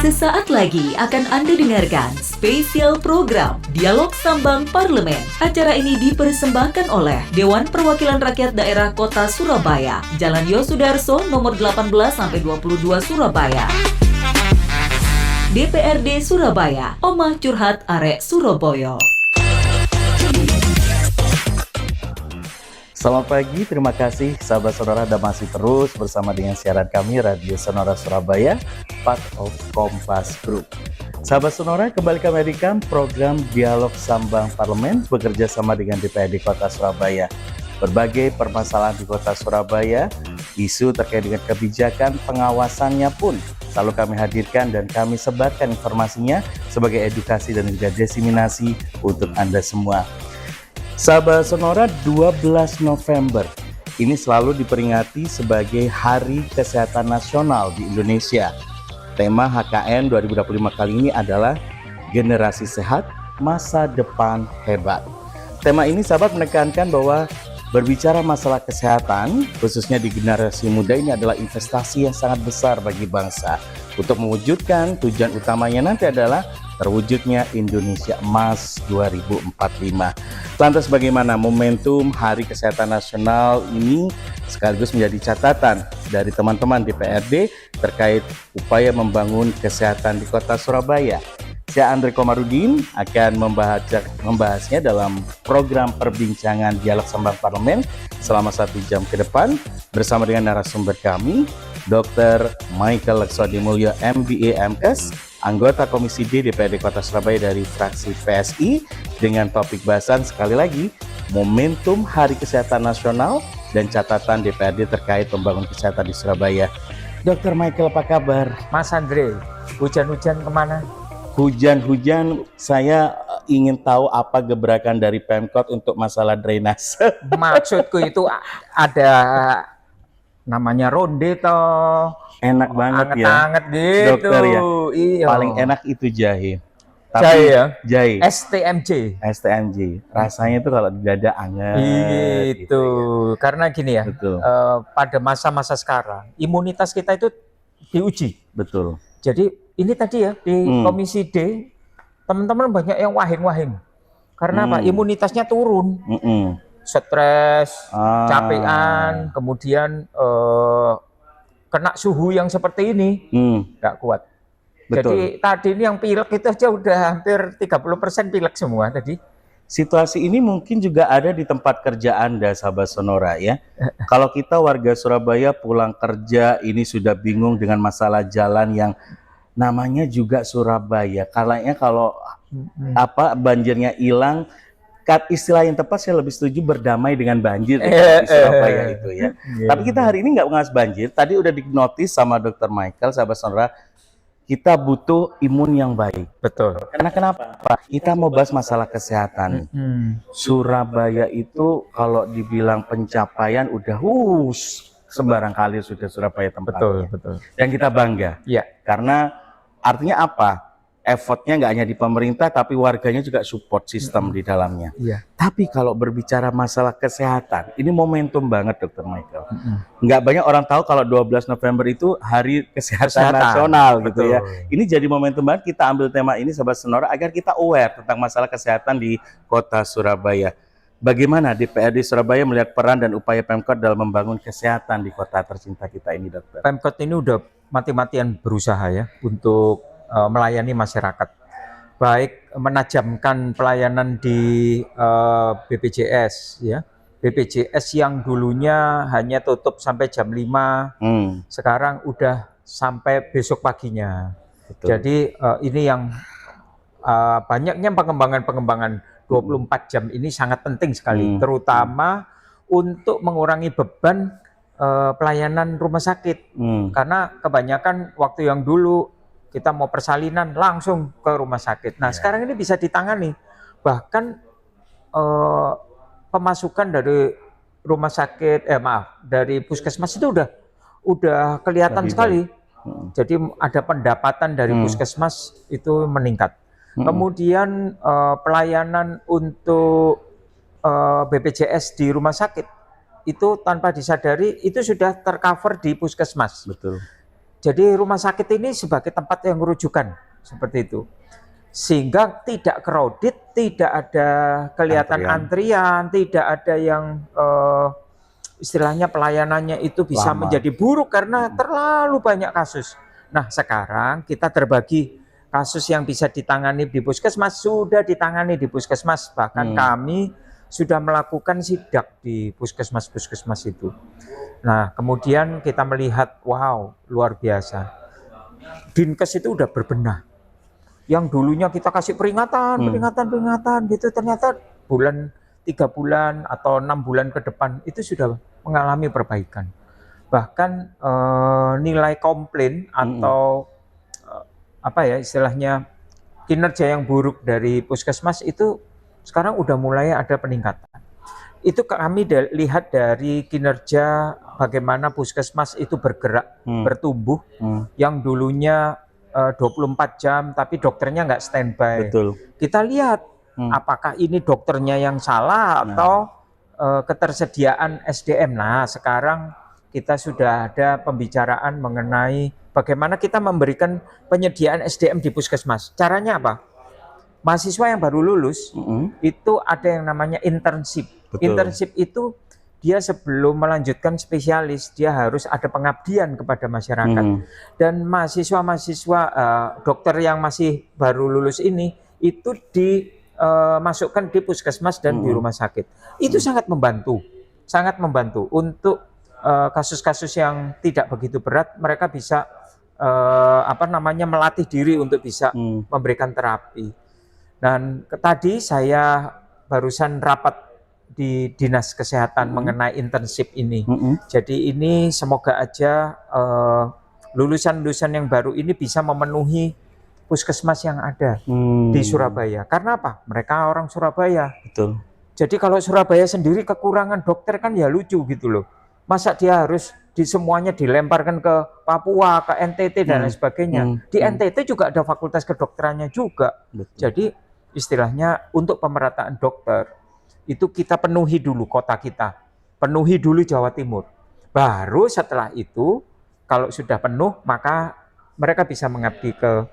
Sesaat lagi akan Anda dengarkan spesial program Dialog Sambang Parlemen. Acara ini dipersembahkan oleh Dewan Perwakilan Rakyat Daerah Kota Surabaya, Jalan Yosudarso nomor 18-22 Surabaya. DPRD Surabaya, Omah Curhat Arek Surabaya. Selamat pagi, terima kasih sahabat sonora dan masih terus bersama dengan siaran kami Radio Sonora Surabaya, part of Kompas Group. Sahabat sonora, kembali kami hadirkan program Dialog Sambang Parlemen bekerja sama dengan DPRD Kota Surabaya. Berbagai permasalahan di Kota Surabaya, isu terkait dengan kebijakan pengawasannya pun selalu kami hadirkan dan kami sebarkan informasinya sebagai edukasi dan juga diseminasi untuk Anda semua. Sahabat sonora, 12 November ini selalu diperingati sebagai Hari Kesehatan Nasional di Indonesia. Tema HKN 2025 kali ini adalah Generasi Sehat, Masa Depan Hebat. Tema ini sahabat menekankan bahwa berbicara masalah kesehatan, khususnya di generasi muda ini adalah investasi yang sangat besar bagi bangsa. Untuk mewujudkan tujuan utamanya nanti adalah terwujudnya Indonesia Emas 2045. Lantas bagaimana momentum Hari Kesehatan Nasional ini sekaligus menjadi catatan dari teman-teman DPRD terkait upaya membangun kesehatan di Kota Surabaya. Saya Andre Komarudin akan membahasnya dalam program perbincangan Dialog Sambang Parlemen selama 1 jam ke depan bersama dengan narasumber kami, Dr. Michael Lakswadimulyo MBA MS, anggota Komisi D DPRD Kota Surabaya dari fraksi PSI, dengan topik bahasan sekali lagi momentum Hari Kesehatan Nasional dan catatan DPRD terkait pembangunan kesehatan di Surabaya. Dr. Michael, apa kabar? Mas Andre, hujan-hujan kemana? Hujan-hujan, saya ingin tahu apa gebrakan dari Pemkot untuk masalah drainase. Maksudku itu ada namanya ronde toh. Enak banget ya, anget gitu. Dokter ya. Iya. Paling enak itu jahe. Tapi Jahe ya? Jahe. STMJ. Rasanya itu kalau di dada anget. Gitu. Ya. Karena gini ya, Betul. pada masa-masa sekarang, imunitas kita itu diuji. Betul. Jadi ini tadi ya, di Komisi D, teman-teman banyak yang wahing-wahing. Karena apa? Imunitasnya turun. Stres, capean, kemudian kena suhu yang seperti ini, nggak kuat. Betul. Jadi tadi ini yang pilek itu aja udah hampir 30% pilek semua tadi. Situasi ini mungkin juga ada di tempat kerja Anda, sahabat sonora ya. Kalau kita warga Surabaya pulang kerja ini sudah bingung dengan masalah jalan yang namanya juga Surabaya. Kalau banjirnya hilang, istilah yang tepat saya lebih setuju berdamai dengan banjir di Surabaya itu ya. Tapi kita hari ini nggak mengas banjir. Tadi udah dinotis sama Dr. Michael, sahabat sonora, kita butuh imun yang baik. Betul. Karena kenapa? Kita mau bahas masalah kesehatan. Surabaya itu kalau dibilang pencapaian udah sembarang kali sudah Surabaya tempatnya. Betul. Dan kita bangga. Iya. Karena artinya apa? Effortnya nggak hanya di pemerintah, tapi warganya juga support sistem di dalamnya. Iya. Tapi kalau berbicara masalah kesehatan, ini momentum banget, Dr. Michael. Nggak banyak orang tahu kalau 12 November itu Hari Kesehatan Nasional gitu ya. Ini jadi momentum banget kita ambil tema ini, Sobat Sonora, agar kita aware tentang masalah kesehatan di Kota Surabaya. Bagaimana DPRD Surabaya melihat peran dan upaya Pemkot dalam membangun kesehatan di kota tercinta kita ini, Dokter? Pemkot ini udah mati-matian berusaha ya untuk melayani masyarakat, baik menajamkan pelayanan di BPJS ya. BPJS yang dulunya hanya tutup sampai jam 5, sekarang udah sampai besok paginya. Betul. Jadi ini yang banyaknya pengembangan 24 jam ini sangat penting sekali, terutama untuk mengurangi beban pelayanan rumah sakit. Karena kebanyakan waktu yang dulu kita mau persalinan langsung ke rumah sakit. Nah, sekarang ini bisa ditangani. Bahkan pemasukan dari rumah sakit, dari puskesmas itu udah kelihatan sekali. Jadi ada pendapatan dari puskesmas itu meningkat. Kemudian pelayanan untuk BPJS di rumah sakit itu tanpa disadari itu sudah tercover di puskesmas. Betul. Jadi rumah sakit ini sebagai tempat yang rujukan seperti itu. Sehingga tidak crowded, tidak ada kelihatan antrian, tidak ada yang istilahnya pelayanannya itu bisa Lama. menjadi buruk karena terlalu banyak kasus. Nah, sekarang kita terbagi, kasus yang bisa ditangani di puskesmas sudah ditangani di puskesmas. Bahkan kami sudah melakukan sidak di puskesmas-puskesmas itu. Nah, kemudian kita melihat, wow, luar biasa. Dinkes itu udah berbenah. Yang dulunya kita kasih peringatan gitu, ternyata 3 bulan atau 6 bulan ke depan itu sudah mengalami perbaikan. Bahkan nilai komplain atau istilahnya kinerja yang buruk dari puskesmas itu sekarang udah mulai ada peningkatan. Itu kami lihat dari kinerja bagaimana puskesmas itu bergerak, bertumbuh, yang dulunya 24 jam tapi dokternya nggak standby. Betul. Kita lihat apakah ini dokternya yang salah atau ketersediaan SDM. Nah, sekarang kita sudah ada pembicaraan mengenai bagaimana kita memberikan penyediaan SDM di puskesmas. Caranya apa? Mahasiswa yang baru lulus itu ada yang namanya internship. Betul. Internship itu dia sebelum melanjutkan spesialis, dia harus ada pengabdian kepada masyarakat. Dan mahasiswa-mahasiswa dokter yang masih baru lulus ini itu dimasukkan di puskesmas dan di rumah sakit. Itu sangat membantu untuk kasus-kasus yang tidak begitu berat. Mereka bisa melatih diri untuk bisa memberikan terapi. Dan tadi saya barusan rapat di Dinas Kesehatan mengenai internship ini. Jadi ini semoga aja lulusan-lulusan yang baru ini bisa memenuhi puskesmas yang ada di Surabaya. Karena apa? Mereka orang Surabaya. Betul. Jadi kalau Surabaya sendiri kekurangan dokter kan ya lucu gitu loh. Masa dia harus semuanya dilemparkan ke Papua, ke NTT dan lain sebagainya. Di NTT juga ada fakultas kedokterannya juga. Betul. Jadi istilahnya untuk pemerataan dokter itu kita penuhi dulu kota kita, penuhi dulu Jawa Timur. Baru setelah itu kalau sudah penuh maka mereka bisa mengabdi ke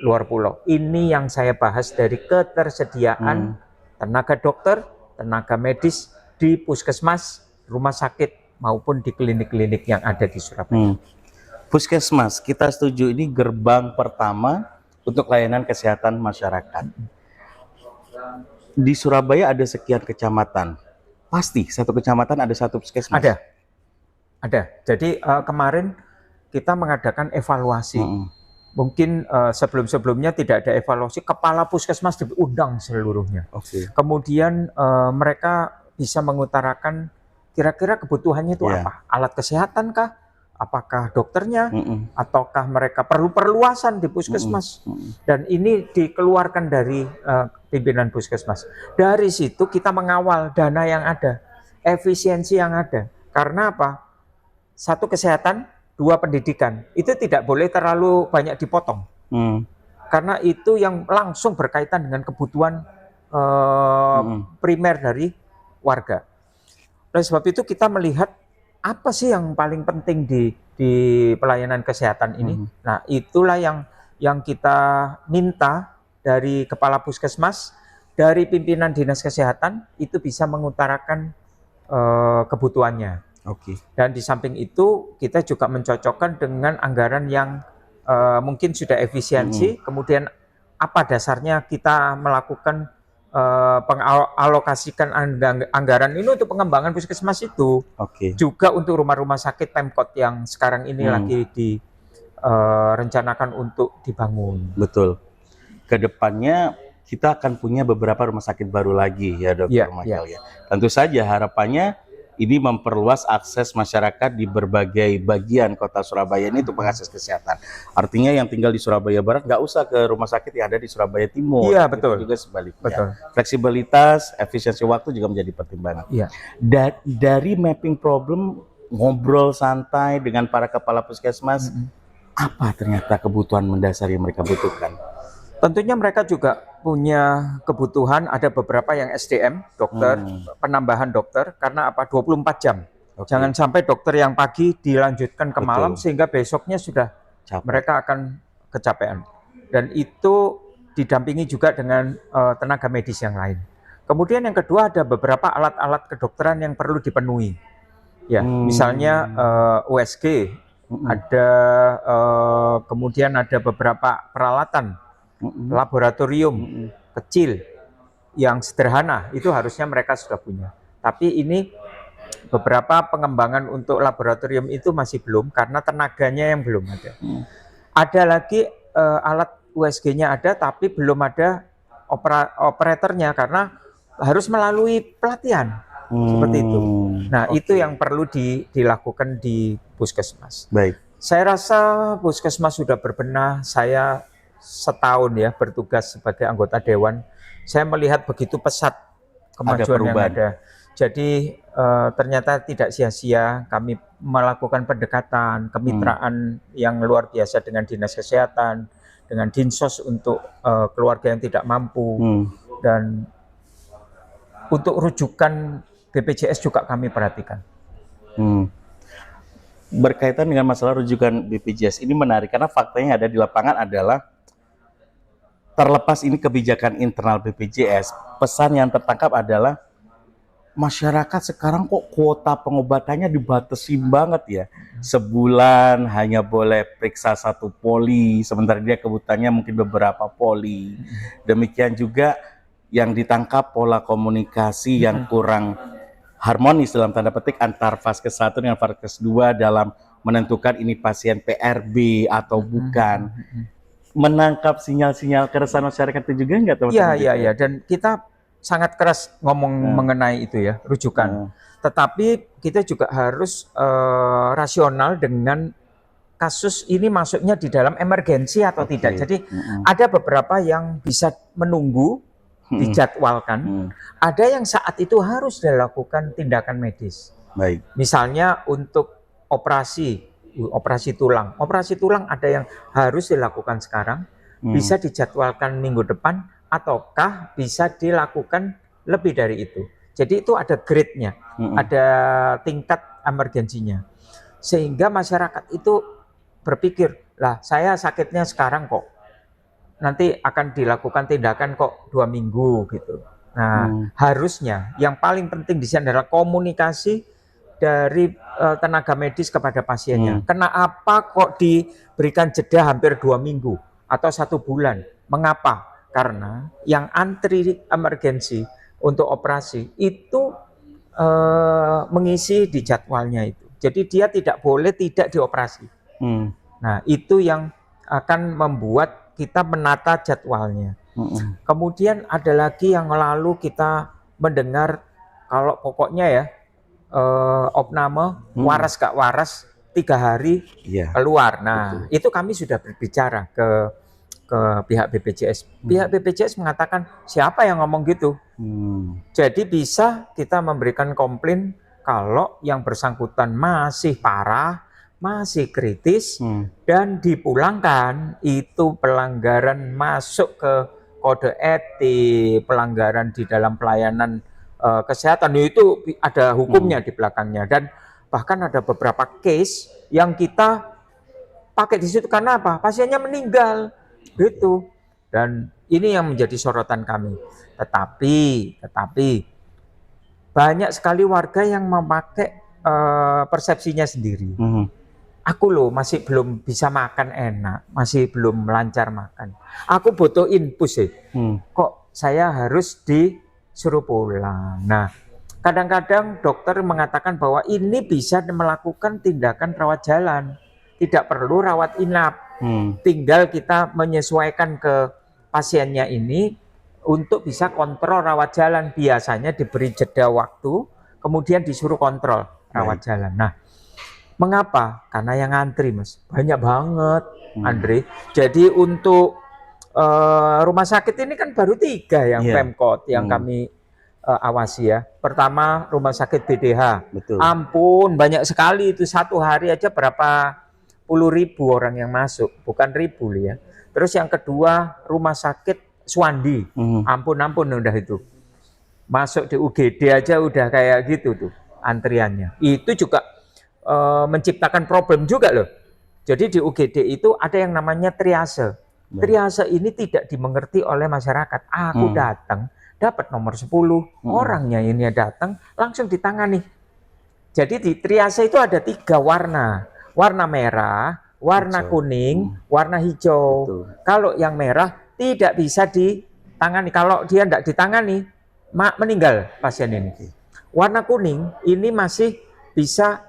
luar pulau. Ini yang saya bahas dari ketersediaan tenaga dokter, tenaga medis di puskesmas, rumah sakit maupun di klinik-klinik yang ada di Surabaya. Puskesmas, kita setuju ini gerbang pertama untuk layanan kesehatan masyarakat. Di Surabaya ada sekian kecamatan. Pasti satu kecamatan ada satu puskesmas. Ada. Jadi kemarin kita mengadakan evaluasi. Mungkin sebelum-sebelumnya tidak ada evaluasi, kepala puskesmas diundang seluruhnya. Kemudian mereka bisa mengutarakan kira-kira kebutuhannya itu apa? Alat kesehatan kah? Apakah dokternya? Ataukah mereka perlu perluasan di puskesmas? Dan ini dikeluarkan dari pimpinan puskesmas. Dari situ kita mengawal dana yang ada, efisiensi yang ada. Karena apa? 1 kesehatan, 2 pendidikan. Itu tidak boleh terlalu banyak dipotong. Karena itu yang langsung berkaitan dengan kebutuhan primer dari warga. Oleh sebab itu kita melihat apa sih yang paling penting di pelayanan kesehatan ini. Nah, itulah yang kita minta dari kepala puskesmas, dari pimpinan dinas kesehatan itu bisa mengutarakan kebutuhannya. Dan di samping itu kita juga mencocokkan dengan anggaran yang mungkin sudah efisiensi. Kemudian apa dasarnya kita melakukan pengalokasikan anggaran ini untuk pengembangan puskesmas itu. Juga untuk rumah-rumah sakit Pemkot yang sekarang ini lagi direncanakan untuk dibangun. Betul. Kedepannya kita akan punya beberapa rumah sakit baru lagi ya Dokter Michael ya. Tentu saja harapannya ini memperluas akses masyarakat di berbagai bagian kota Surabaya ini untuk mengakses kesehatan. Artinya yang tinggal di Surabaya Barat nggak usah ke rumah sakit yang ada di Surabaya Timur. Iya, betul. Itu juga sebaliknya. Betul. Fleksibilitas, efisiensi waktu juga menjadi pertimbangan. Iya. Dari mapping problem, ngobrol santai dengan para kepala puskesmas, apa ternyata kebutuhan mendasar yang mereka butuhkan? Tentunya mereka juga punya kebutuhan, ada beberapa yang SDM, dokter, penambahan dokter, karena apa? 24 jam. Oke. Jangan sampai dokter yang pagi dilanjutkan ke Betul. malam sehingga besoknya sudah Capek. mereka akan kecapean. Dan itu didampingi juga dengan tenaga medis yang lain. Kemudian yang kedua ada beberapa alat-alat kedokteran yang perlu dipenuhi. Ya, misalnya USG, ada kemudian ada beberapa peralatan laboratorium kecil yang sederhana, itu harusnya mereka sudah punya. Tapi ini beberapa pengembangan untuk laboratorium itu masih belum karena tenaganya yang belum ada. Ada lagi alat USG-nya ada tapi belum ada operatornya karena harus melalui pelatihan seperti itu. Nah, itu yang perlu dilakukan di puskesmas. Baik. Saya rasa puskesmas sudah berbenah. Saya setahun ya bertugas sebagai anggota dewan. Saya melihat begitu pesat kemajuan yang ada. Jadi ternyata tidak sia-sia kami melakukan pendekatan, kemitraan yang luar biasa dengan Dinas Kesehatan, dengan Dinsos untuk keluarga yang tidak mampu, dan untuk rujukan BPJS juga kami perhatikan. Berkaitan dengan masalah rujukan BPJS ini menarik karena faktanya ada di lapangan adalah terlepas ini kebijakan internal BPJS, pesan yang tertangkap adalah masyarakat sekarang kok kuota pengobatannya dibatasi banget ya. Sebulan hanya boleh periksa 1 poli, sementara dia kebutuhannya mungkin beberapa poli. Demikian juga yang ditangkap pola komunikasi yang kurang harmonis dalam tanda petik antar Vaskes 1 dengan Vaskes 2 dalam menentukan ini pasien PRB atau bukan. Menangkap sinyal-sinyal keresahan masyarakat itu juga enggak, teman-teman? Iya, dan kita sangat keras ngomong mengenai itu ya, rujukan. Tetapi kita juga harus rasional dengan kasus ini masuknya di dalam emergensi atau tidak. Jadi ada beberapa yang bisa menunggu, dijadwalkan. Ada yang saat itu harus dilakukan tindakan medis. Baik. Misalnya untuk operasi tulang. Operasi tulang ada yang harus dilakukan sekarang, bisa dijadwalkan minggu depan, ataukah bisa dilakukan lebih dari itu. Jadi itu ada grade-nya, ada tingkat emergensinya. Sehingga masyarakat itu berpikir, lah saya sakitnya sekarang kok, nanti akan dilakukan tindakan kok 2 minggu gitu. Nah, harusnya yang paling penting di sini adalah komunikasi dari tenaga medis kepada pasiennya. Kenapa kok diberikan jeda hampir 2 minggu atau 1 bulan? Mengapa? Karena yang antri emergensi untuk operasi itu mengisi di jadwalnya itu. Jadi dia tidak boleh tidak dioperasi. Nah, itu yang akan membuat kita menata jadwalnya. Kemudian ada lagi yang lalu kita mendengar kalau pokoknya ya opname waras gak waras 3 hari keluar. Nah, itu kami sudah berbicara ke pihak BPJS. Pihak BPJS mengatakan siapa yang ngomong gitu. Jadi bisa kita memberikan komplain kalau yang bersangkutan masih parah, masih kritis, dan dipulangkan. Itu pelanggaran masuk ke kode etik, pelanggaran di dalam pelayanan kesehatan, itu ada hukumnya di belakangnya. Dan bahkan ada beberapa case yang kita pakai di situ karena apa? Pasiennya meninggal gitu. Dan ini yang menjadi sorotan kami. Tetapi banyak sekali warga yang memakai persepsinya sendiri. Aku loh masih belum bisa makan enak, masih belum lancar makan. Aku butuh infus sih. Kok saya harus disuruh pulang. Nah, kadang-kadang dokter mengatakan bahwa ini bisa melakukan tindakan rawat jalan, tidak perlu rawat inap. Tinggal kita menyesuaikan ke pasiennya ini untuk bisa kontrol rawat jalan. Biasanya diberi jeda waktu, kemudian disuruh kontrol rawat jalan. Nah, mengapa? Karena yang ngantri, Mas, banyak banget, Andre. Jadi untuk rumah sakit ini kan baru 3 yang Pemkot yang kami awasi ya. Pertama rumah sakit BDH. Betul. Ampun, banyak sekali itu, 1 hari aja berapa puluh ribu orang yang masuk, bukan ribu ya. Terus yang kedua rumah sakit Suwandi. Ampun udah itu. Masuk di UGD aja udah kayak gitu tuh. antriannya. Itu juga menciptakan problem juga loh. Jadi di UGD itu ada yang namanya triase. Triase ini tidak dimengerti oleh masyarakat. Aku datang, dapat nomor 10, orangnya ini datang, langsung ditangani. Jadi di triase itu ada 3 warna. Warna merah, warna kuning, warna hijau. Betul. Kalau yang merah tidak bisa ditangani. Kalau dia tidak ditangani, meninggal pasien ini. Warna kuning ini masih bisa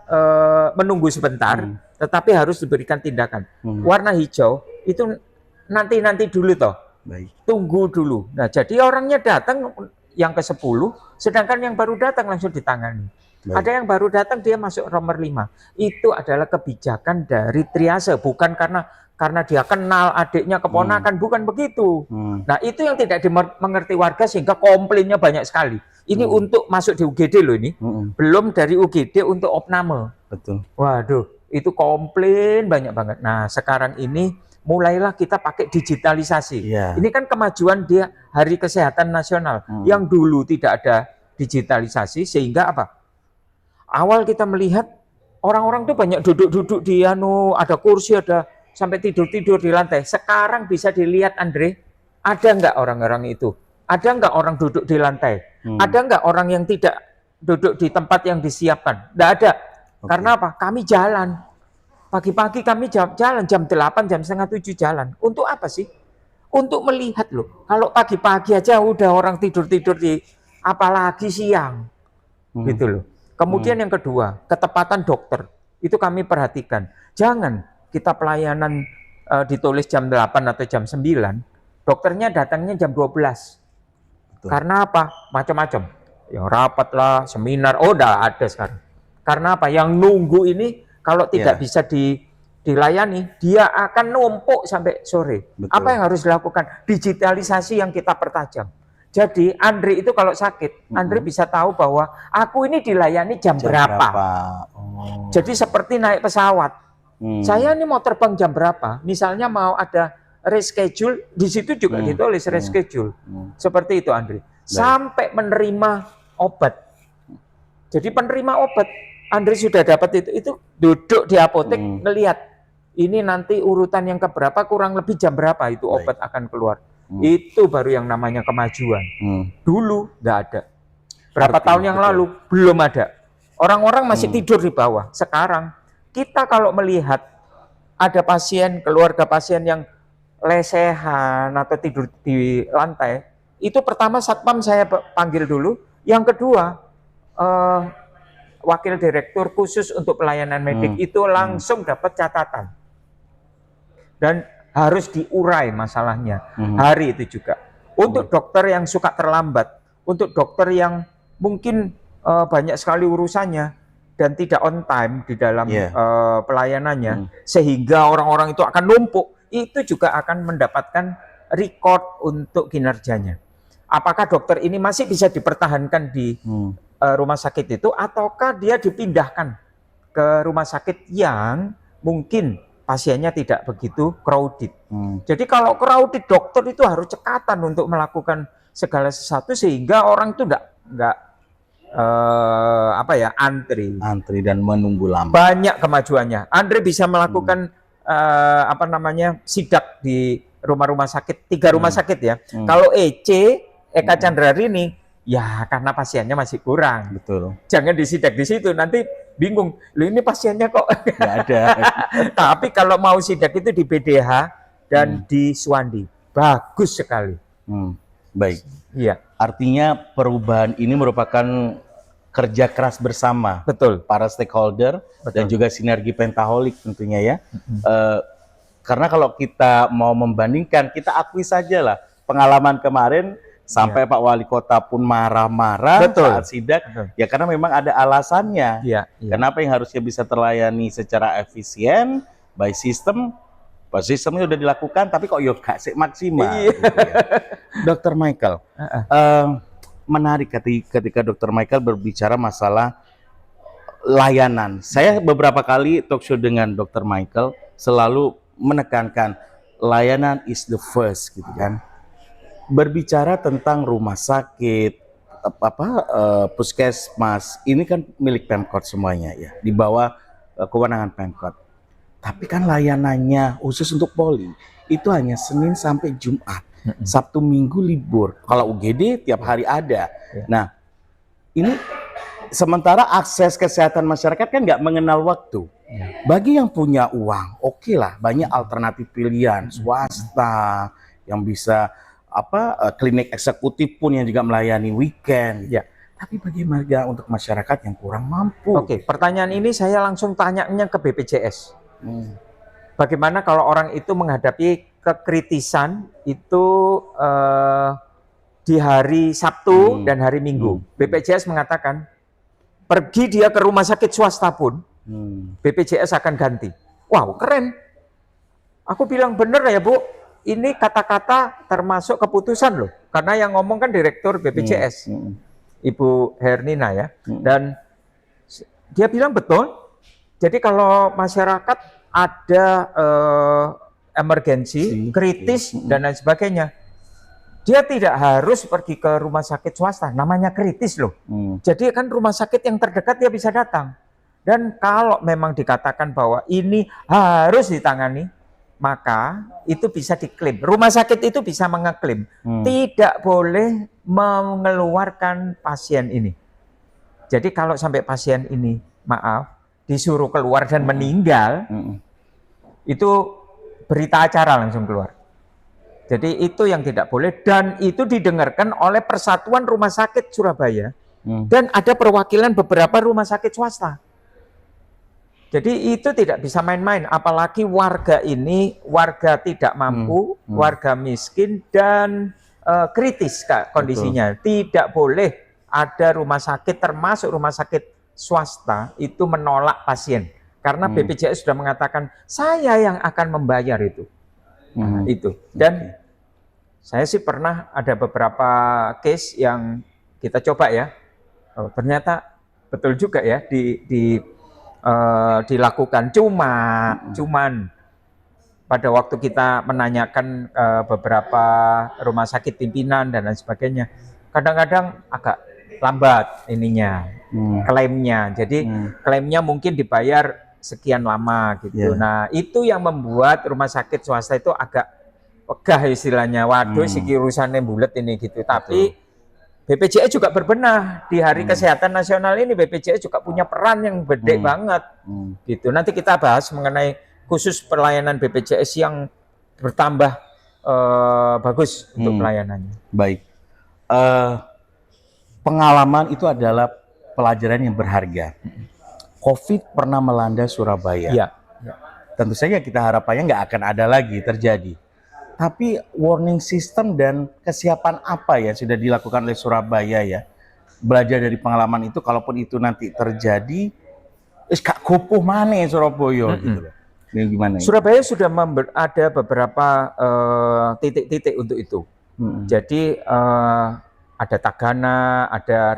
menunggu sebentar, tetapi harus diberikan tindakan. Warna hijau itu nanti dulu toh, Baik. tunggu dulu. Nah, jadi orangnya datang yang ke-10, sedangkan yang baru datang langsung ditangani. Baik. Ada yang baru datang dia masuk nomor 5. Itu adalah kebijakan dari triase, bukan karena dia kenal adiknya keponakan, bukan begitu. Nah, itu yang tidak dimengerti warga sehingga komplainnya banyak sekali. Ini untuk masuk di UGD loh ini. Belum dari UGD untuk opname. Betul. Waduh, itu komplain banyak banget. Nah, sekarang ini mulailah kita pakai digitalisasi. Iya. Ini kan kemajuan dia Hari Kesehatan Nasional yang dulu tidak ada digitalisasi sehingga apa? Awal kita melihat orang-orang tuh banyak duduk-duduk di ada kursi, ada sampai tidur-tidur di lantai. Sekarang bisa dilihat, Andre, ada nggak orang-orang itu? Ada nggak orang duduk di lantai? Ada nggak orang yang tidak duduk di tempat yang disiapkan? Nggak ada. Karena apa? Kami jalan. Pagi-pagi kami jalan jam 8, jam setengah 7 jalan. Untuk apa sih? Untuk melihat loh. Kalau pagi-pagi aja udah orang tidur-tidur di, apalagi siang. Gitu loh. Kemudian yang kedua, ketepatan dokter. Itu kami perhatikan. Jangan kita pelayanan ditulis jam 8 atau jam 9. Dokternya datangnya jam 12. Betul. Karena apa? Macam-macam. Yang rapat lah, seminar, udah ada sekarang. Karena apa? Yang nunggu ini kalau tidak bisa dilayani, dia akan numpuk sampai sore. Betul. Apa yang harus dilakukan? Digitalisasi yang kita pertajam. Jadi Andre itu kalau sakit, Andre bisa tahu bahwa aku ini dilayani jam berapa. Oh. Jadi seperti naik pesawat. Saya ini mau terbang jam berapa? Misalnya mau ada reschedule, di situ juga ditulis reschedule. Seperti itu, Andre. Sampai menerima obat. Jadi penerima obat, Andre sudah dapat itu duduk di apotek melihat ini nanti urutan yang keberapa, kurang lebih jam berapa itu obat akan keluar. Itu baru yang namanya kemajuan. Dulu nggak ada. Berapa tahun yang lalu belum ada. Orang-orang masih tidur di bawah. Sekarang kita kalau melihat ada pasien, keluarga pasien yang lesehan atau tidur di lantai, itu pertama satpam saya panggil dulu. Yang kedua, wakil direktur khusus untuk pelayanan medik itu langsung dapat catatan. Dan harus diurai masalahnya. Hari itu juga. Untuk dokter yang suka terlambat, untuk dokter yang mungkin banyak sekali urusannya dan tidak on time di dalam pelayanannya, sehingga orang-orang itu akan numpuk, itu juga akan mendapatkan record untuk kinerjanya. Apakah dokter ini masih bisa dipertahankan di rumah sakit itu, ataukah dia dipindahkan ke rumah sakit yang mungkin pasiennya tidak begitu crowded. Jadi kalau crowded, dokter itu harus cekatan untuk melakukan segala sesuatu sehingga orang itu enggak antri dan menunggu lama. Banyak kemajuannya. Andre bisa melakukan sidak di rumah-rumah sakit, 3 rumah sakit ya. Kalau Eka Candrarini, ya karena pasiennya masih kurang. Betul. Jangan disidak di situ, nanti bingung. Loh, ini pasiennya kok nggak ada. Tapi kalau mau sidak itu di BDH dan di Suwandi, bagus sekali. Baik. Iya. Artinya perubahan ini merupakan kerja keras bersama. Betul. Para stakeholder. Betul. Dan juga sinergi pentaholik tentunya ya. Karena kalau kita mau membandingkan, kita akui saja lah pengalaman kemarin. Sampai Pak Wali Kota pun marah-marah saat sidak, ya karena memang ada alasannya. Kenapa yang harusnya bisa terlayani secara efisien, by system, sistemnya udah dilakukan, tapi kok yuk gak maksimal. Gitu ya. Dr. Michael, menarik ketika Dr. Michael berbicara masalah layanan. Saya beberapa kali talk show dengan Dr. Michael selalu menekankan layanan is the first, gitu kan. Berbicara tentang rumah sakit, puskesmas ini kan milik Pemkot semuanya ya, di bawah kewenangan Pemkot. Tapi kan layanannya khusus untuk poli itu hanya Senin sampai Jumat, Sabtu Minggu libur. Kalau UGD tiap hari ada. Nah, ini sementara akses kesehatan masyarakat kan nggak mengenal waktu. Bagi yang punya uang, oke lah, banyak alternatif pilihan swasta yang bisa klinik eksekutif pun yang juga melayani weekend. Ya. Tapi bagaimana untuk masyarakat yang kurang mampu? Oke, pertanyaan ini saya langsung tanyanya ke BPJS. Bagaimana kalau orang itu menghadapi kekritisan itu di hari Sabtu dan hari Minggu? BPJS mengatakan pergi dia ke rumah sakit swasta pun BPJS akan ganti. Wow, keren. Aku bilang bener ya Bu, ini kata-kata termasuk keputusan loh. Karena yang ngomong kan Direktur BPJS, Ibu Hernina ya. Dan dia bilang betul. Jadi kalau masyarakat ada emergensi, kritis dan lain sebagainya, dia tidak harus pergi ke rumah sakit swasta. Namanya kritis loh. Jadi kan rumah sakit yang terdekat dia bisa datang. Dan kalau memang dikatakan bahwa ini harus ditangani, maka itu bisa diklaim. Rumah sakit itu bisa mengeklaim. Tidak boleh mengeluarkan pasien ini. Jadi kalau sampai pasien ini, maaf, disuruh keluar dan meninggal, itu berita acara langsung keluar. Jadi itu yang tidak boleh, dan itu didengarkan oleh Persatuan Rumah Sakit Surabaya, dan ada perwakilan beberapa rumah sakit swasta. Jadi itu tidak bisa main-main, apalagi warga ini, warga tidak mampu, warga miskin dan kritis kondisinya. Tidak boleh ada rumah sakit, termasuk rumah sakit swasta, itu menolak pasien. Karena BPJS sudah mengatakan, saya yang akan membayar itu. Nah, itu. Dan saya sih pernah ada beberapa case yang kita coba ya, ternyata betul juga ya dilakukan. Cuman pada waktu kita menanyakan beberapa rumah sakit pimpinan dan lain sebagainya, kadang-kadang agak lambat ininya, klaimnya. Jadi klaimnya mungkin dibayar sekian lama gitu. Nah, itu yang membuat rumah sakit swasta itu agak pegah istilahnya. Waduh, si urusannya bulet ini gitu. Tapi BPJS juga berbenah di Hari Kesehatan Nasional ini. BPJS juga punya peran yang gede banget, gitu. Nanti kita bahas mengenai khusus pelayanan BPJS yang bertambah bagus untuk pelayanannya. Baik, pengalaman itu adalah pelajaran yang berharga. COVID pernah melanda Surabaya. Ya. Tentu saja kita harapannya nggak akan ada lagi terjadi. Tapi warning system dan kesiapan apa ya sudah dilakukan oleh Surabaya ya? Belajar dari pengalaman itu, kalaupun itu nanti terjadi, gak kopuh mana Surabaya gitu loh. Ini gimana? Surabaya sudah ada beberapa titik-titik untuk itu. Jadi ada Tagana, ada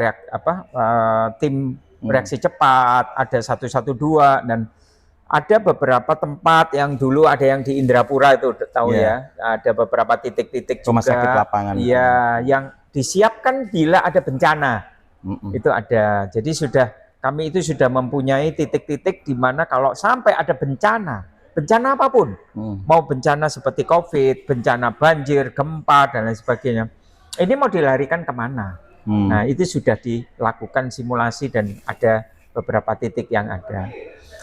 tim reaksi cepat, ada 112, dan ada beberapa tempat yang dulu ada yang di Indrapura itu tahu ya, ada beberapa titik-titik juga. Rumah sakit lapangan. Iya, yang disiapkan bila ada bencana. Itu ada. Jadi kami itu sudah mempunyai titik-titik di mana kalau sampai ada bencana apapun, mau bencana seperti COVID, bencana banjir, gempa dan lain sebagainya, ini mau dilarikan kemana? Nah, itu sudah dilakukan simulasi dan ada beberapa titik yang ada.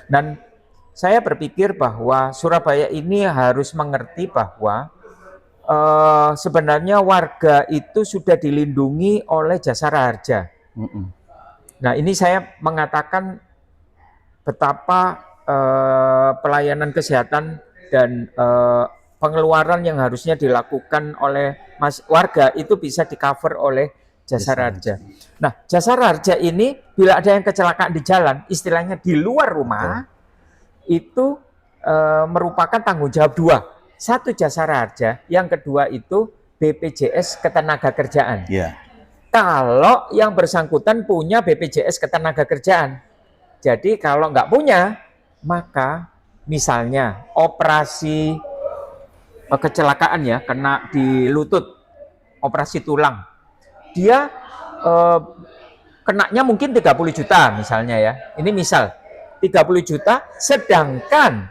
Dan saya berpikir bahwa Surabaya ini harus mengerti bahwa sebenarnya warga itu sudah dilindungi oleh Jasara Harja. Nah, ini saya mengatakan betapa pelayanan kesehatan dan pengeluaran yang harusnya dilakukan oleh warga itu bisa di-cover oleh Jasara Harja. Nah, Jasara Harja ini bila ada yang kecelakaan di jalan, istilahnya di luar rumah, itu merupakan tanggung jawab dua. Satu Jasara Harja, yang kedua itu BPJS Ketenagakerjaan. Kalau yang bersangkutan punya BPJS Ketenagakerjaan. Jadi kalau nggak punya, maka misalnya operasi kecelakaan ya, kena di lutut, operasi tulang, dia eh, kenanya mungkin 30 juta misalnya ya. Ini misal 30 juta, sedangkan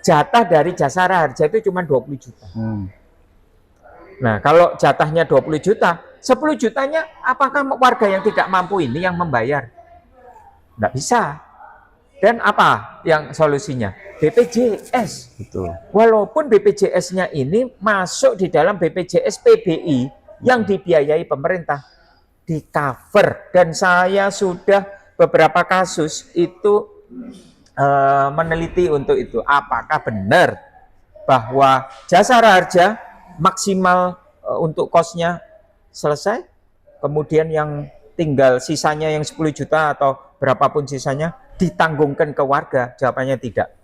jatah dari Jasara Harja itu cuma 20 juta. Nah, kalau jatahnya 20 juta, 10 jutanya apakah warga yang tidak mampu ini yang membayar? Nggak bisa. Dan apa yang solusinya? BPJS. Betul. Walaupun BPJS-nya ini masuk di dalam BPJS PBI yang dibiayai pemerintah, di cover. Dan saya sudah beberapa kasus itu meneliti untuk itu. Apakah benar bahwa Jasara Harja maksimal untuk kosnya selesai, kemudian yang tinggal sisanya yang 10 juta atau berapapun sisanya ditanggungkan ke warga? Jawabannya tidak.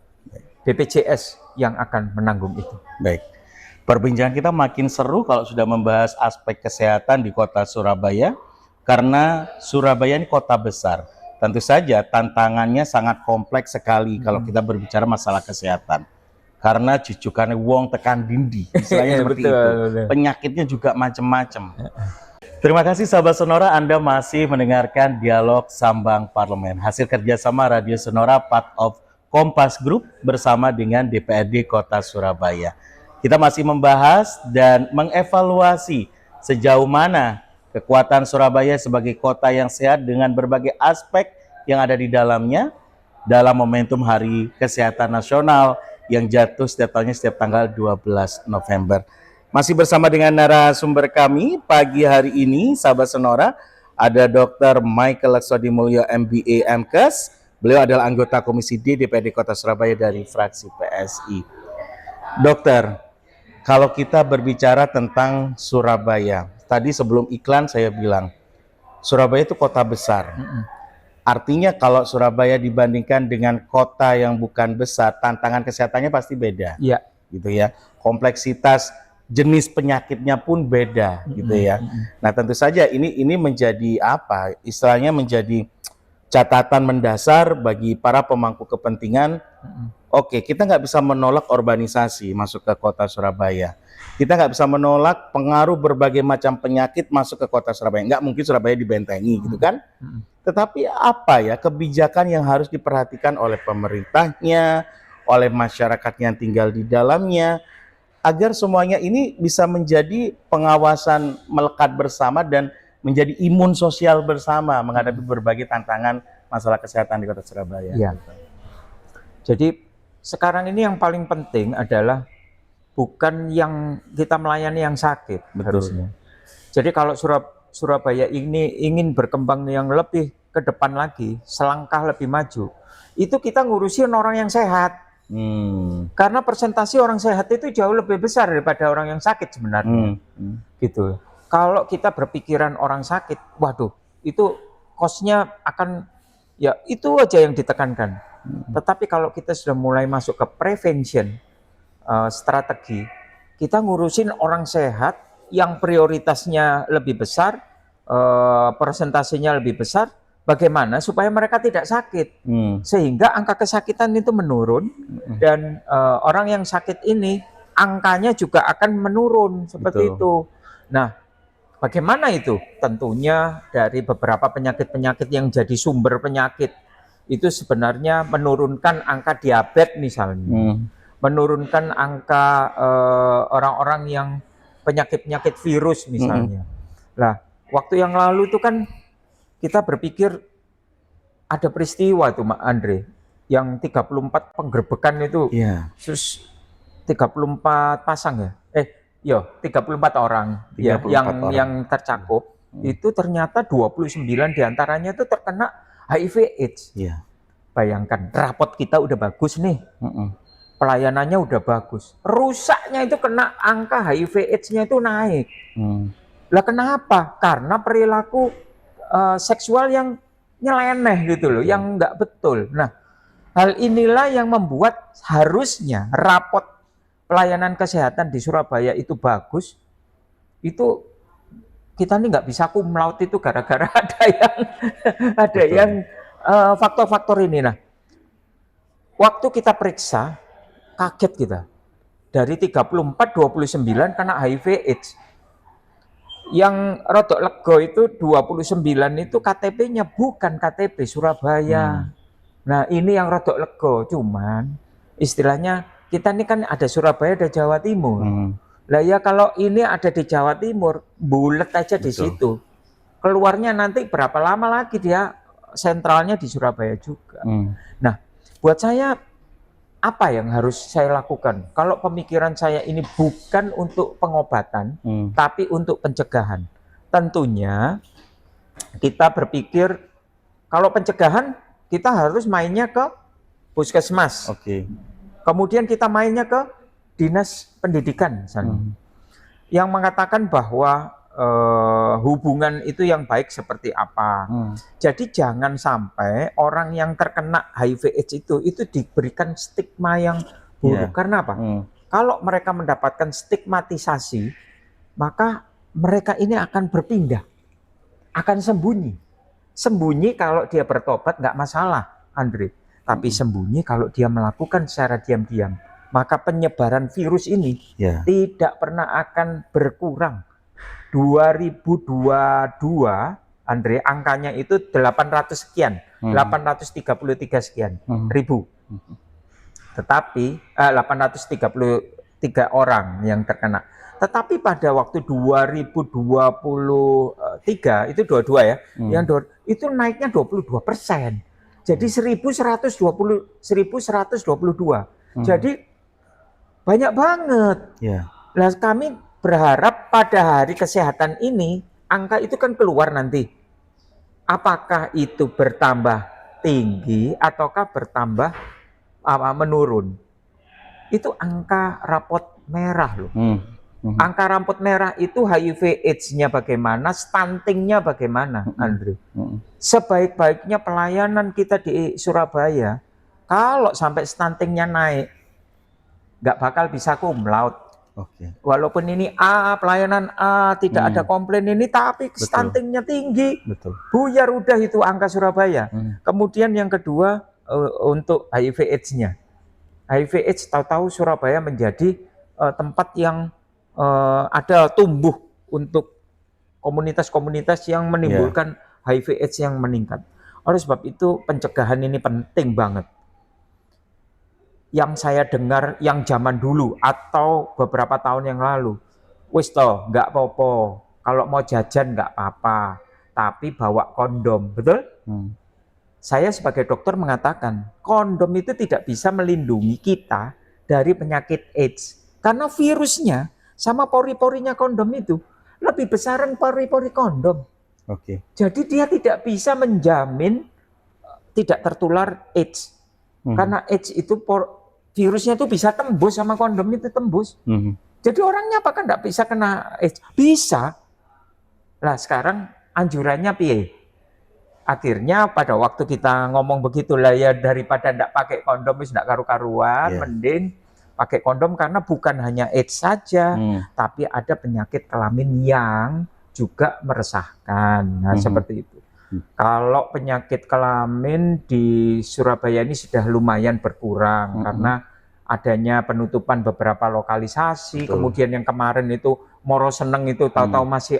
BPJS yang akan menanggung itu. Baik. Perbincangan kita makin seru kalau sudah membahas aspek kesehatan di kota Surabaya, karena Surabaya ini kota besar. Tentu saja tantangannya sangat kompleks sekali kalau kita berbicara masalah kesehatan. Karena jujukannya wong tekan dindi, istilahnya seperti Betul, itu. betul. Penyakitnya juga macam-macam. Terima kasih sahabat Sonora, Anda masih mendengarkan Dialog Sambang Parlemen. Hasil kerjasama Radio Sonora part of Kompas Group bersama dengan DPRD Kota Surabaya. Kita masih membahas dan mengevaluasi sejauh mana kekuatan Surabaya sebagai kota yang sehat dengan berbagai aspek yang ada di dalamnya dalam momentum Hari Kesehatan Nasional yang jatuh setiap tahunnya setiap tanggal 12 November. Masih bersama dengan narasumber kami pagi hari ini, sahabat Sonora, ada Dr. Michael Laksodimulyo MBA MKes. Beliau adalah anggota Komisi D DPRD Kota Surabaya dari fraksi PSI. Dokter, kalau kita berbicara tentang Surabaya, tadi sebelum iklan saya bilang, Surabaya itu kota besar. Artinya kalau Surabaya dibandingkan dengan kota yang bukan besar, tantangan kesehatannya pasti beda. Iya. Gitu ya. Kompleksitas jenis penyakitnya pun beda gitu ya. Nah, tentu saja ini menjadi apa? Istilahnya menjadi catatan mendasar bagi para pemangku kepentingan. Oke, kita nggak bisa menolak urbanisasi masuk ke kota Surabaya. Kita nggak bisa menolak pengaruh berbagai macam penyakit masuk ke kota Surabaya. Nggak mungkin Surabaya dibentengi gitu kan. Tetapi apa ya kebijakan yang harus diperhatikan oleh pemerintahnya, oleh masyarakat yang tinggal di dalamnya, agar semuanya ini bisa menjadi pengawasan melekat bersama dan menjadi imun sosial bersama menghadapi berbagai tantangan masalah kesehatan di kota Surabaya. Ya. Jadi sekarang ini yang paling penting adalah bukan yang kita melayani yang sakit. Betul. Harusnya. Jadi kalau Surabaya ini ingin berkembang yang lebih ke depan lagi, selangkah lebih maju, itu kita ngurusin orang yang sehat. Karena persentase orang sehat itu jauh lebih besar daripada orang yang sakit sebenarnya. Gitu. Kalau kita berpikiran orang sakit, waduh, itu kosnya akan ya itu aja yang ditekankan. Tetapi kalau kita sudah mulai masuk ke prevention strategi, kita ngurusin orang sehat yang prioritasnya lebih besar, persentasenya lebih besar, bagaimana supaya mereka tidak sakit, sehingga angka kesakitan itu menurun, dan orang yang sakit ini angkanya juga akan menurun seperti itu. Nah, bagaimana itu? Tentunya dari beberapa penyakit-penyakit yang jadi sumber penyakit itu sebenarnya menurunkan angka diabetes misalnya, menurunkan angka orang-orang yang penyakit-penyakit virus misalnya. Nah, waktu yang lalu itu kan kita berpikir ada peristiwa itu Mak Andre yang 34 penggerbekan itu, sus 34 pasang ya, 34 orang 34 orang. yang tercakup itu ternyata 29 diantaranya itu terkena HIV AIDS. Bayangkan, rapot kita udah bagus nih, pelayanannya udah bagus, rusaknya itu kena angka HIV AIDS-nya itu naik. Lah kenapa? Karena perilaku seksual yang nyeleneh gitu loh, yang nggak betul. Nah, hal inilah yang membuat harusnya rapot pelayanan kesehatan di Surabaya itu bagus. Itu kita nih nggak bisa cum laude itu gara-gara ada yang faktor-faktor ini. Nah, waktu kita periksa kaget kita, dari 34 29 kena HIV AIDS. yang rodok lego itu 29 itu KTP-nya bukan KTP Surabaya. Nah, ini yang rodok lego, cuman istilahnya kita ini kan ada Surabaya, ada Jawa Timur. Lah ya kalau ini ada di Jawa Timur, bulet aja di situ. Keluarnya nanti berapa lama lagi dia sentralnya di Surabaya juga. Nah, buat saya apa yang harus saya lakukan? Kalau pemikiran saya ini bukan untuk pengobatan, tapi untuk pencegahan. Tentunya kita berpikir kalau pencegahan kita harus mainnya ke puskesmas. Kemudian kita mainnya ke dinas pendidikan misalnya. Yang mengatakan bahwa hubungan itu yang baik seperti apa. Jadi jangan sampai orang yang terkena HIV/AIDS itu diberikan stigma yang buruk. Karena apa? Kalau mereka mendapatkan stigmatisasi, maka mereka ini akan berpindah, akan sembunyi. Sembunyi kalau dia bertobat nggak masalah, Andre. Tapi sembunyi kalau dia melakukan secara diam-diam, maka penyebaran virus ini tidak pernah akan berkurang. 2022 Andre angkanya itu 800 sekian, 833 sekian ribu. Tetapi 833 orang yang terkena. Tetapi pada waktu 2023 itu 22 ya, itu naiknya 22%. Jadi 1122. Jadi banyak banget. Nah, kami berharap pada hari kesehatan ini angka itu kan keluar nanti. Apakah itu bertambah tinggi ataukah bertambah menurun? Itu angka rapot merah loh. Angka rapot merah itu HIV/AIDS-nya bagaimana, stuntingnya bagaimana, Andre. Sebaik-baiknya pelayanan kita di Surabaya, kalau sampai stuntingnya naik, nggak bakal bisa cum laude. Walaupun ini A, pelayanan A, tidak ada komplain ini, tapi stuntingnya tinggi. Buyar udah itu angka Surabaya. Kemudian yang kedua untuk HIV/AIDS-nya. HIV/AIDS tahu-tahu Surabaya menjadi tempat yang ada tumbuh untuk komunitas-komunitas yang menimbulkan HIV/AIDS yang meningkat. Oleh sebab itu pencegahan ini penting banget. Yang saya dengar yang zaman dulu atau beberapa tahun yang lalu, wis toh nggak apa-apa, kalau mau jajan nggak apa-apa, tapi bawa kondom, betul? Saya sebagai dokter mengatakan kondom itu tidak bisa melindungi kita dari penyakit AIDS karena virusnya sama pori-porinya kondom itu lebih besaran pori-pori kondom. Jadi dia tidak bisa menjamin tidak tertular AIDS karena AIDS itu virusnya itu bisa tembus sama kondom itu tembus. Jadi orangnya apakah nggak bisa kena AIDS? Bisa. Lah sekarang anjurannya piye? Akhirnya pada waktu kita ngomong begitulah ya daripada nggak pakai kondom wis nggak karu-karuan, mending pakai kondom karena bukan hanya AIDS saja, tapi ada penyakit kelamin yang juga meresahkan. Nah seperti itu. Kalau penyakit kelamin di Surabaya ini sudah lumayan berkurang karena adanya penutupan beberapa lokalisasi. Kemudian yang kemarin itu Moro Seneng itu tahu-tahu masih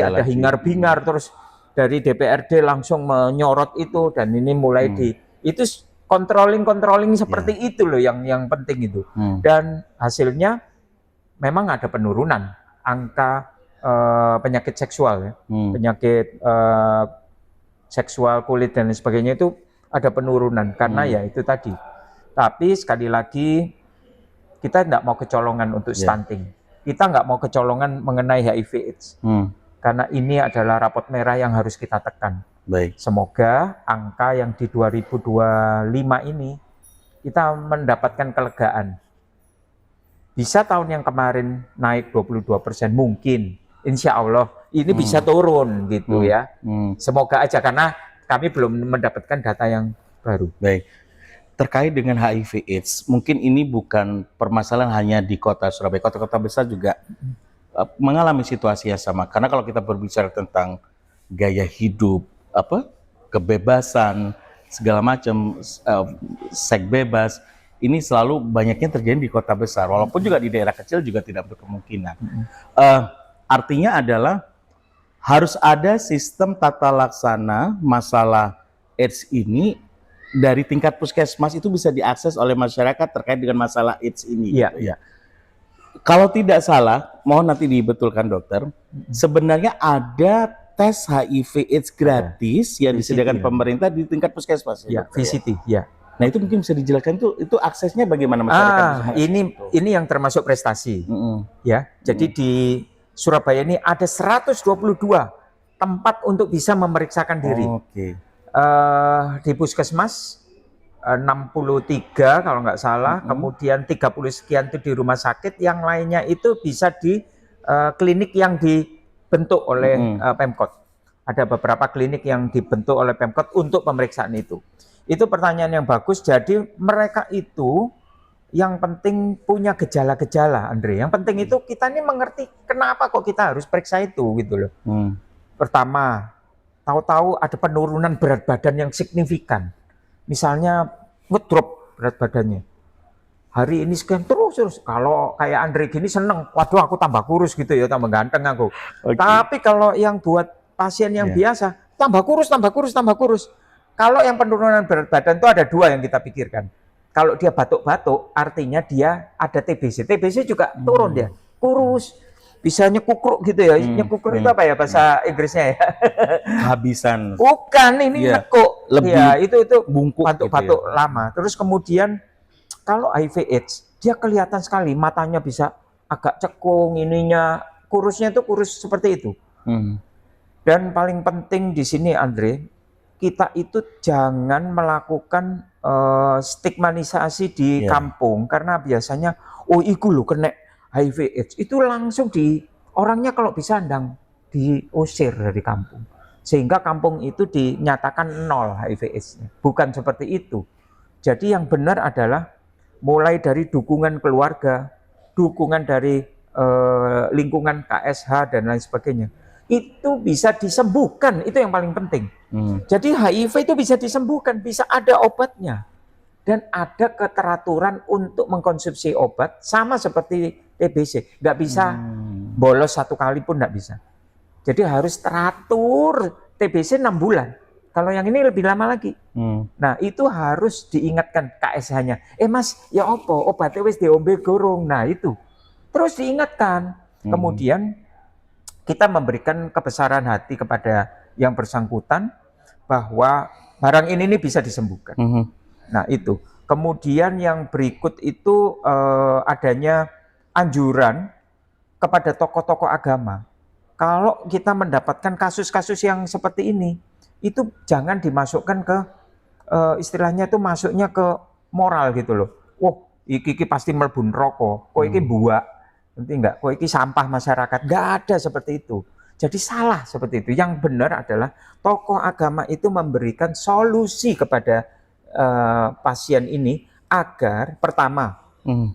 ada hingar-bingar, terus dari DPRD langsung menyorot itu dan ini mulai itu controlling seperti itu loh yang penting itu. Dan hasilnya memang ada penurunan angka penyakit seksual ya. Penyakit seksual kulit dan sebagainya itu ada penurunan karena ya itu tadi. Tapi sekali lagi kita tidak mau kecolongan untuk stunting. Kita nggak mau kecolongan mengenai HIV/AIDS. Karena ini adalah rapot merah yang harus kita tekan. Semoga angka yang di 2025 ini kita mendapatkan kelegaan. Bisa tahun yang kemarin naik 22% mungkin. Insya Allah ini bisa turun gitu ya. Semoga aja karena kami belum mendapatkan data yang baru. Terkait dengan HIV/AIDS, mungkin ini bukan permasalahan hanya di kota Surabaya, kota-kota besar juga mengalami situasi yang sama. Karena kalau kita berbicara tentang gaya hidup, kebebasan, segala macam, seks bebas, ini selalu banyaknya terjadi di kota besar. Walaupun juga di daerah kecil juga tidak berkemungkinan. artinya adalah harus ada sistem tata laksana masalah AIDS ini dari tingkat puskesmas itu bisa diakses oleh masyarakat terkait dengan masalah AIDS ini. Iya. Gitu ya. Kalau tidak salah, mohon nanti dibetulkan dokter, sebenarnya ada tes HIV/AIDS gratis yang disediakan pemerintah di tingkat puskesmas. Ya, dokter, VCT, ya. Nah itu mungkin bisa dijelaskan itu aksesnya bagaimana masyarakat? Ini yang termasuk prestasi, ya. Jadi di Surabaya ini ada 122 tempat untuk bisa memeriksakan diri. Di puskesmas 63 kalau nggak salah, kemudian 30 sekian itu di rumah sakit, yang lainnya itu bisa di klinik yang dibentuk oleh Pemkot. Ada beberapa klinik yang dibentuk oleh Pemkot untuk pemeriksaan itu. Itu pertanyaan yang bagus. Jadi mereka itu yang penting punya gejala-gejala, Andre. Yang penting itu kita ini mengerti kenapa kok kita harus periksa itu gitu loh. Pertama, tahu-tahu ada penurunan berat badan yang signifikan. Misalnya ngedrop berat badannya. Hari ini sekian terus. Kalau kayak Andre gini seneng, waduh aku tambah kurus gitu ya, tambah ganteng aku. Tapi kalau yang buat pasien yang biasa, tambah kurus. Kalau yang penurunan berat badan itu ada dua yang kita pikirkan. Kalau dia batuk-batuk, artinya dia ada TBC. TBC juga turun dia, kurus. Bisa nyekukruk gitu ya. Nyekukruk itu apa ya bahasa Inggrisnya ya? Kehabisan. Bukan, ini nekuk. Lebih ya, itu bungkuk batuk-batuk gitu ya. lama. Terus kemudian kalau HIV/AIDS, dia kelihatan sekali matanya bisa agak cekung, ininya kurusnya itu kurus seperti itu. Dan paling penting di sini Andre, kita itu jangan melakukan stigmatisasi di kampung, karena biasanya iku lho kena HIV/AIDS itu langsung orangnya kalau bisa diusir dari kampung, sehingga kampung itu dinyatakan nol HIV/AIDS-nya. Bukan seperti itu. Jadi yang benar adalah mulai dari dukungan keluarga, dukungan dari lingkungan KSH dan lain sebagainya. Itu bisa disembuhkan, itu yang paling penting. Jadi HIV itu bisa disembuhkan, bisa ada obatnya. Dan ada keteraturan untuk mengkonsumsi obat, sama seperti TBC. Nggak bisa bolos satu kali pun nggak bisa. Jadi harus teratur, TBC 6 bulan. Kalau yang ini lebih lama lagi. Nah itu harus diingatkan KSH-nya. Mas, ya opo, obatnya wis diombe gorong. Nah itu. Terus diingatkan. Kemudian kita memberikan kebesaran hati kepada yang bersangkutan bahwa barang ini bisa disembuhkan. Nah itu. Kemudian yang berikut itu adanya anjuran kepada tokoh-tokoh agama. Kalau kita mendapatkan kasus-kasus yang seperti ini, itu jangan dimasukkan ke istilahnya itu masuknya ke moral gitu loh. Wah, iki pasti mlebu neraka. Kok iki buak. Nanti enggak, kok iki sampah masyarakat. Enggak ada seperti itu. Jadi salah seperti itu. Yang benar adalah tokoh agama itu memberikan solusi kepada pasien ini agar pertama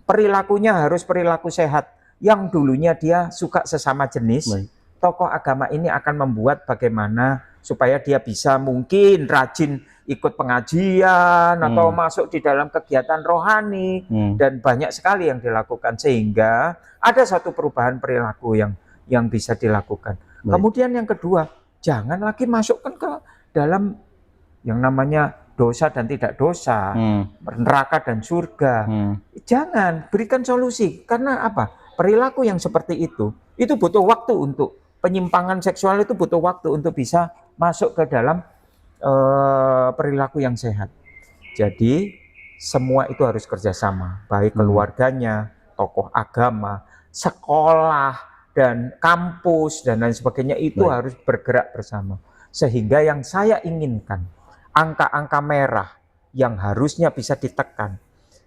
perilakunya harus perilaku sehat. Yang dulunya dia suka sesama jenis, tokoh agama ini akan membuat bagaimana supaya dia bisa mungkin rajin ikut pengajian atau masuk di dalam kegiatan rohani dan banyak sekali yang dilakukan sehingga ada satu perubahan perilaku yang bisa dilakukan. Kemudian yang kedua, jangan lagi masukkan ke dalam yang namanya dosa dan tidak dosa, neraka dan surga. Jangan, berikan solusi. Karena apa? Perilaku yang seperti itu butuh waktu untuk penyimpangan seksual, itu butuh waktu untuk bisa masuk ke dalam perilaku yang sehat. Jadi semua itu harus kerjasama, baik keluarganya, tokoh agama, sekolah, dan kampus, dan lain sebagainya itu harus bergerak bersama. Sehingga yang saya inginkan, angka-angka merah yang harusnya bisa ditekan.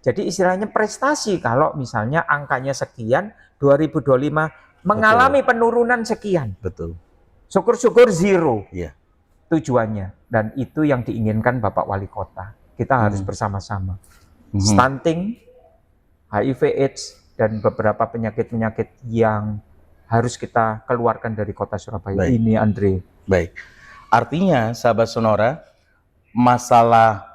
Jadi istilahnya prestasi kalau misalnya angkanya sekian, 2025 mengalami penurunan sekian. Betul. Syukur-syukur zero. Iya. Tujuannya. Dan itu yang diinginkan Bapak Wali Kota. Kita harus bersama-sama. Stunting, HIV/AIDS, dan beberapa penyakit-penyakit yang harus kita keluarkan dari kota Surabaya. Ini Andre. Baik. Artinya sahabat Sonora, masalah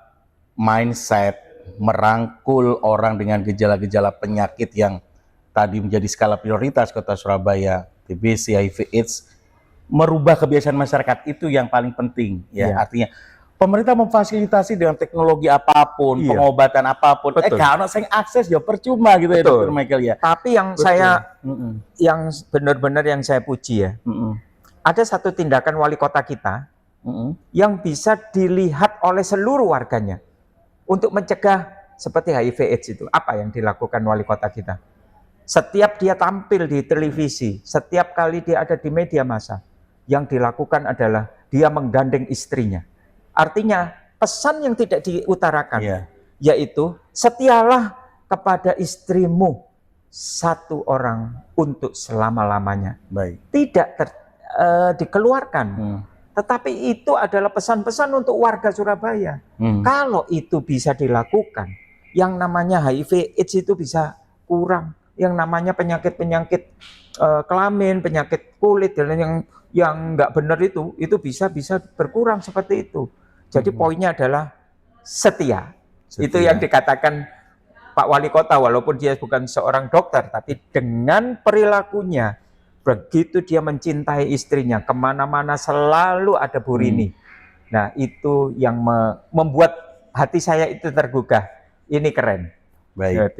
mindset, merangkul orang dengan gejala-gejala penyakit yang tadi menjadi skala prioritas kota Surabaya, TBC, HIV/AIDS, merubah kebiasaan masyarakat itu yang paling penting ya. Iya. Artinya pemerintah memfasilitasi dengan teknologi apapun, Iya. pengobatan apapun. Betul. Kalau saya akses ya percuma gitu ya, Betul. Dr. Michael ya. Tapi yang yang benar-benar yang saya puji ya, ada satu tindakan wali kota kita yang bisa dilihat oleh seluruh warganya untuk mencegah seperti HIV/AIDS itu. Apa yang dilakukan wali kota kita? Setiap dia tampil di televisi, setiap kali dia ada di media massa, yang dilakukan adalah dia menggandeng istrinya. Artinya pesan yang tidak diutarakan, yaitu setialah kepada istrimu satu orang untuk selama-lamanya. Baik. Tidak dikeluarkan. Tetapi itu adalah pesan-pesan untuk warga Surabaya. Kalau itu bisa dilakukan, yang namanya HIV/AIDS itu bisa kurang. Yang namanya penyakit-penyakit kelamin, penyakit kulit, dan yang nggak benar itu bisa berkurang seperti itu. Jadi poinnya adalah setia. Itu yang dikatakan Pak Wali Kota, walaupun dia bukan seorang dokter, tapi dengan perilakunya, begitu dia mencintai istrinya, kemana-mana selalu ada Bu Rini. Nah, itu yang membuat hati saya itu tergugah. Ini keren. Baik.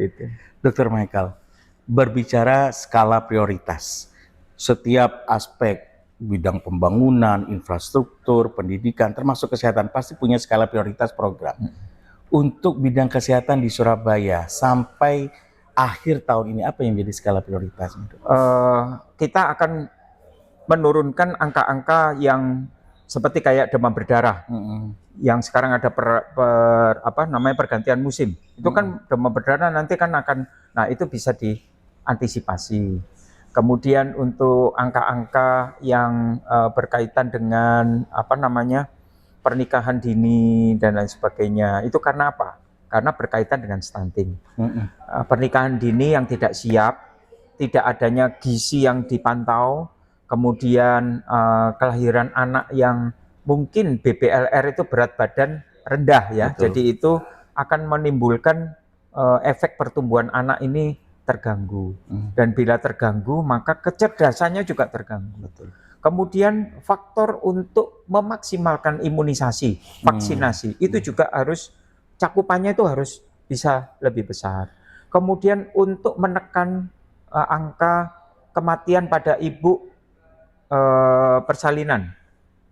Dr. Michael, berbicara skala prioritas, setiap aspek bidang pembangunan, infrastruktur, pendidikan, termasuk kesehatan pasti punya skala prioritas program. Untuk bidang kesehatan di Surabaya sampai akhir tahun ini apa yang menjadi skala prioritas? Kita akan menurunkan angka-angka yang seperti kayak demam berdarah, yang sekarang ada pergantian musim. Itu kan demam berdarah nanti kan akan, nah itu bisa diantisipasi. Kemudian untuk angka-angka yang berkaitan dengan pernikahan dini dan lain sebagainya, itu karena apa? Karena berkaitan dengan stunting. Pernikahan dini yang tidak siap, tidak adanya gizi yang dipantau, kemudian kelahiran anak yang mungkin BBLR itu berat badan rendah ya. Betul. Jadi itu akan menimbulkan efek pertumbuhan anak ini terganggu. Dan bila terganggu maka kecerdasannya juga terganggu. Betul. Kemudian faktor untuk memaksimalkan imunisasi, vaksinasi itu juga harus cakupannya itu harus bisa lebih besar. Kemudian untuk menekan angka kematian pada ibu persalinan,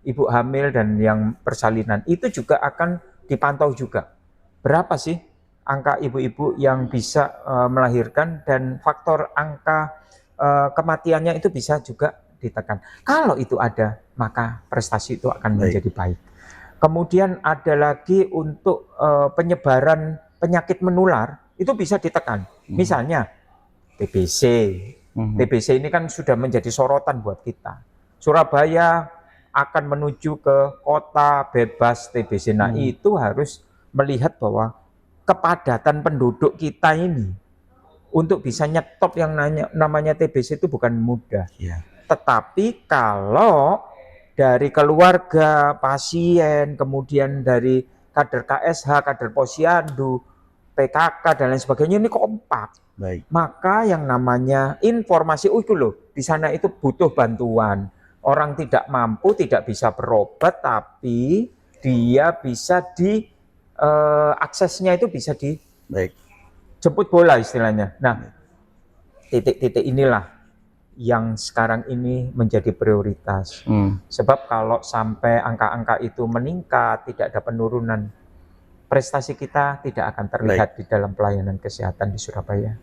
ibu hamil dan yang persalinan, itu juga akan dipantau juga. Berapa sih angka ibu-ibu yang bisa melahirkan, dan faktor angka kematiannya itu bisa juga ditekan. Kalau itu ada, maka prestasi itu akan menjadi baik. Kemudian ada lagi untuk penyebaran penyakit menular, itu bisa ditekan. Misalnya TBC. TBC ini kan sudah menjadi sorotan buat kita. Surabaya akan menuju ke kota bebas TBC. Nah, itu harus melihat bahwa kepadatan penduduk kita ini untuk bisa nyetop yang namanya TBC itu bukan mudah. Tetapi kalau dari keluarga, pasien, kemudian dari kader KSH, kader Posyandu, PKK dan lain sebagainya ini kompak. Maka yang namanya informasi, itu loh, di sana itu butuh bantuan. Orang tidak mampu, tidak bisa berobat, tapi dia bisa aksesnya itu bisa jemput bola istilahnya. Nah, titik-titik inilah yang sekarang ini menjadi prioritas. Sebab kalau sampai angka-angka itu meningkat, tidak ada penurunan, prestasi kita tidak akan terlihat di dalam pelayanan kesehatan di Surabaya.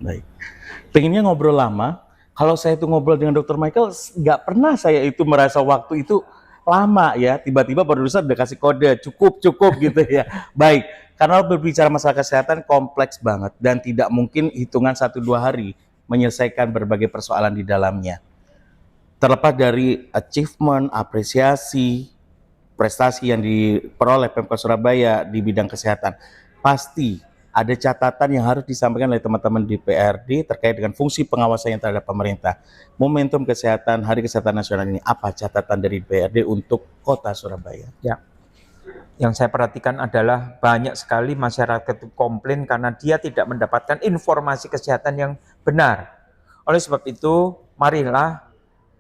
Pengennya ngobrol lama. Kalau saya itu ngobrol dengan Dr. Michael, nggak pernah saya itu merasa waktu itu lama ya. Tiba-tiba produser udah kasih kode, cukup gitu ya. Baik, karena berbicara masalah kesehatan kompleks banget dan tidak mungkin hitungan 1-2 hari menyelesaikan berbagai persoalan di dalamnya. Terlepas dari achievement, apresiasi, prestasi yang diperoleh Pemkot Surabaya di bidang kesehatan, pasti ada catatan yang harus disampaikan oleh teman-teman di DPRD terkait dengan fungsi pengawasan yang terhadap pemerintah. Momentum kesehatan, Hari Kesehatan Nasional ini, apa catatan dari DPRD untuk Kota Surabaya? Ya, yang saya perhatikan adalah banyak sekali masyarakat itu komplain karena dia tidak mendapatkan informasi kesehatan yang benar. Oleh sebab itu, marilah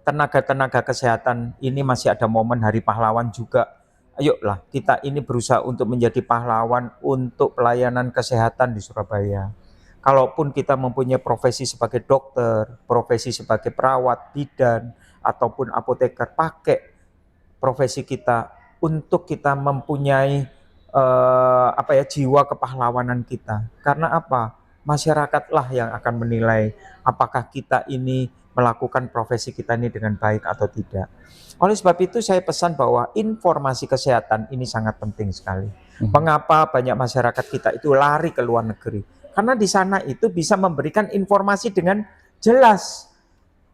tenaga-tenaga kesehatan ini masih ada momen Hari Pahlawan juga. Ayolah kita ini berusaha untuk menjadi pahlawan untuk pelayanan kesehatan di Surabaya. Kalaupun kita mempunyai profesi sebagai dokter, profesi sebagai perawat, bidan, ataupun apoteker, pakai profesi kita untuk kita mempunyai jiwa kepahlawanan kita. Karena apa? Masyarakatlah yang akan menilai apakah kita ini melakukan profesi kita ini dengan baik atau tidak. Oleh sebab itu saya pesan bahwa informasi kesehatan ini sangat penting sekali. Mengapa banyak masyarakat kita itu lari ke luar negeri? Karena di sana itu bisa memberikan informasi dengan jelas,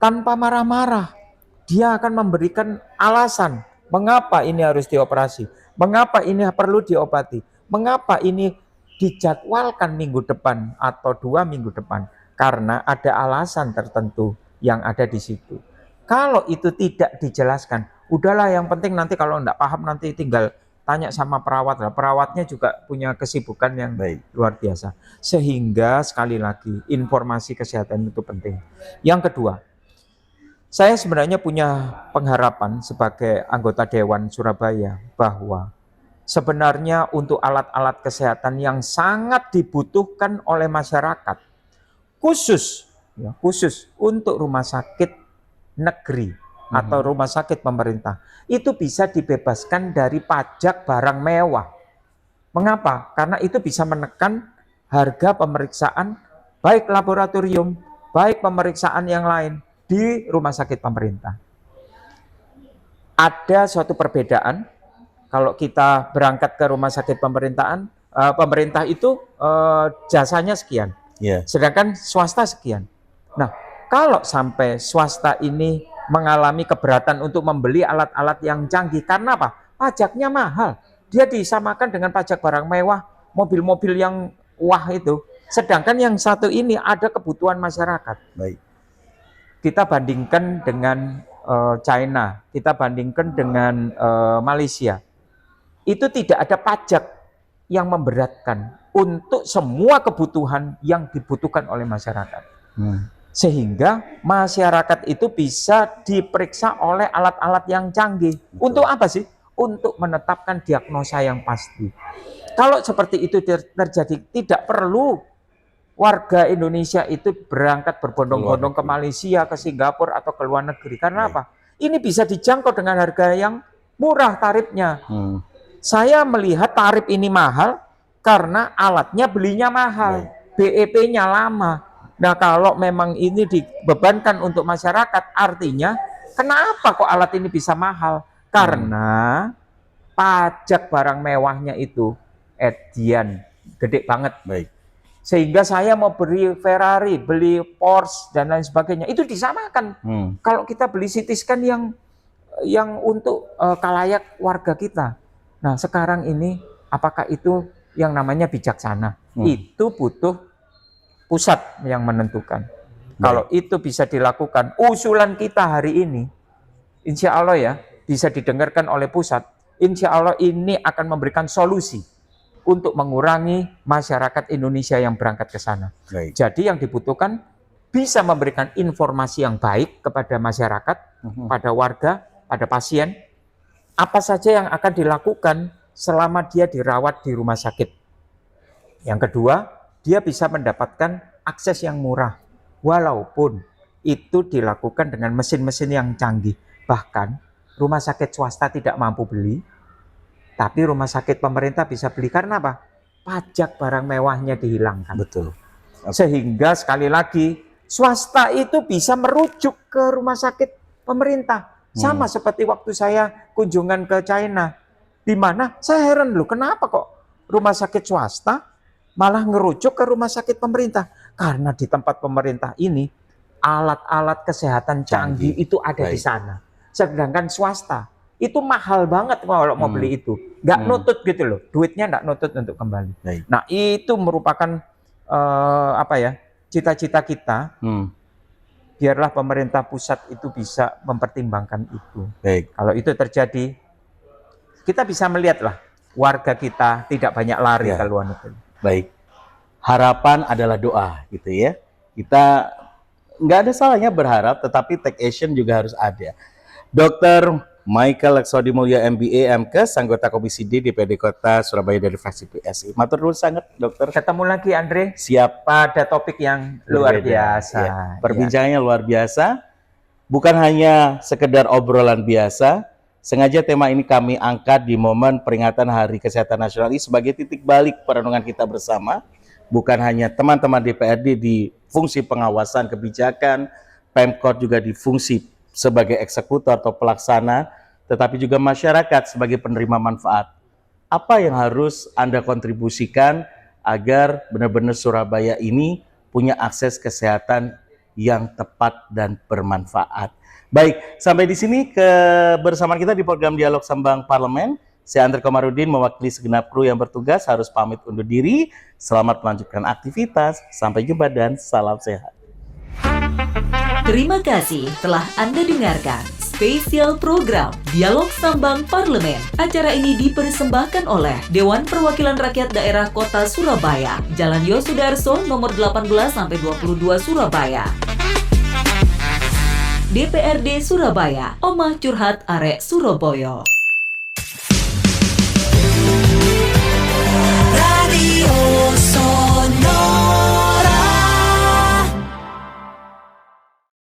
tanpa marah-marah. Dia akan memberikan alasan mengapa ini harus dioperasi, mengapa ini perlu diobati, mengapa ini dijadwalkan minggu depan atau 2 minggu depan. Karena ada alasan tertentu yang ada di situ. Kalau itu tidak dijelaskan, udahlah yang penting nanti kalau enggak paham nanti tinggal tanya sama perawat. Perawatnya juga punya kesibukan yang luar biasa. Sehingga sekali lagi informasi kesehatan itu penting. Yang kedua, saya sebenarnya punya pengharapan sebagai anggota Dewan Surabaya bahwa sebenarnya untuk alat-alat kesehatan yang sangat dibutuhkan oleh masyarakat, khusus untuk rumah sakit negeri atau rumah sakit pemerintah, itu bisa dibebaskan dari pajak barang mewah. Mengapa? Karena itu bisa menekan harga pemeriksaan baik laboratorium, baik pemeriksaan yang lain di rumah sakit pemerintah. Ada suatu perbedaan kalau kita berangkat ke rumah sakit pemerintahan, pemerintah itu jasanya sekian, sedangkan swasta sekian. Nah, kalau sampai swasta ini mengalami keberatan untuk membeli alat-alat yang canggih, karena apa? Pajaknya mahal. Dia disamakan dengan pajak barang mewah, mobil-mobil yang wah itu. Sedangkan yang satu ini ada kebutuhan masyarakat. Kita bandingkan dengan China, kita bandingkan dengan Malaysia. Itu tidak ada pajak yang memberatkan untuk semua kebutuhan yang dibutuhkan oleh masyarakat. Sehingga masyarakat itu bisa diperiksa oleh alat-alat yang canggih. Untuk apa sih? Untuk menetapkan diagnosa yang pasti. Kalau seperti itu terjadi, tidak perlu warga Indonesia itu berangkat berbondong-bondong ke Malaysia, ke Singapura, atau ke luar negeri. Karena apa? Ini bisa dijangkau dengan harga yang murah tarifnya. Saya melihat tarif ini mahal karena alatnya belinya mahal. BEP-nya lama. Nah, kalau memang ini dibebankan untuk masyarakat, artinya kenapa kok alat ini bisa mahal? Karena pajak barang mewahnya itu edian, gede banget. Sehingga saya mau beli Ferrari, beli Porsche, dan lain sebagainya, itu disamakan. Kalau kita beli CT scan yang untuk kalayak warga kita. Nah, sekarang ini apakah itu yang namanya bijaksana? Itu butuh pusat yang menentukan. Kalau itu bisa dilakukan, usulan kita hari ini, insya Allah ya, bisa didengarkan oleh pusat, insya Allah ini akan memberikan solusi untuk mengurangi masyarakat Indonesia yang berangkat ke sana. Jadi yang dibutuhkan bisa memberikan informasi yang baik kepada masyarakat, pada warga, pada pasien, apa saja yang akan dilakukan selama dia dirawat di rumah sakit. Yang kedua, dia bisa mendapatkan akses yang murah, walaupun itu dilakukan dengan mesin-mesin yang canggih. Bahkan rumah sakit swasta tidak mampu beli, tapi rumah sakit pemerintah bisa beli. Karena apa? Pajak barang mewahnya dihilangkan. Sehingga sekali lagi, swasta itu bisa merujuk ke rumah sakit pemerintah. Sama seperti waktu saya kunjungan ke China, di mana saya heran loh, kenapa kok rumah sakit swasta malah ngerujuk ke rumah sakit pemerintah? Karena di tempat pemerintah ini alat-alat kesehatan canggih itu ada di sana. Sedangkan swasta itu mahal banget kalau mau beli itu. Nggak nutut gitu loh, duitnya nggak nutut untuk kembali. Nah, itu merupakan cita-cita kita. Biarlah pemerintah pusat itu bisa mempertimbangkan itu. Kalau itu terjadi, kita bisa melihatlah warga kita tidak banyak lari ke luar negeri. Harapan adalah doa, gitu ya. Kita nggak ada salahnya berharap, tetapi take action juga harus ada. Dr. Michael Laksodi Mulya MBA MKes, anggota Komisi D DPRD Kota Surabaya dari fraksi PSI. Matur nuwun sangat, Dokter. Ketemu lagi Andre Siap. pada topik yang luar Berbeda. biasa. Ya. Perbincangannya luar biasa. Bukan hanya sekedar obrolan biasa, sengaja tema ini kami angkat di momen peringatan Hari Kesehatan Nasional ini sebagai titik balik perenungan kita bersama. Bukan hanya teman-teman DPRD di fungsi pengawasan kebijakan, Pemkot juga di fungsi sebagai eksekutor atau pelaksana, tetapi juga masyarakat sebagai penerima manfaat. Apa yang harus Anda kontribusikan agar benar-benar Surabaya ini punya akses kesehatan yang tepat dan bermanfaat. Baik, sampai di sini kebersamaan kita di program Dialog Sambang Parlemen. Saya Andre Komarudin mewakili segenap kru yang bertugas harus pamit undur diri. Selamat melanjutkan aktivitas. Sampai jumpa dan salam sehat. Terima kasih telah Anda dengarkan spesial program Dialog Sambang Parlemen. Acara ini dipersembahkan oleh Dewan Perwakilan Rakyat Daerah Kota Surabaya, Jalan Yosudarso nomor 18-22 Surabaya. DPRD Surabaya, Omah Curhat Arek Surabaya.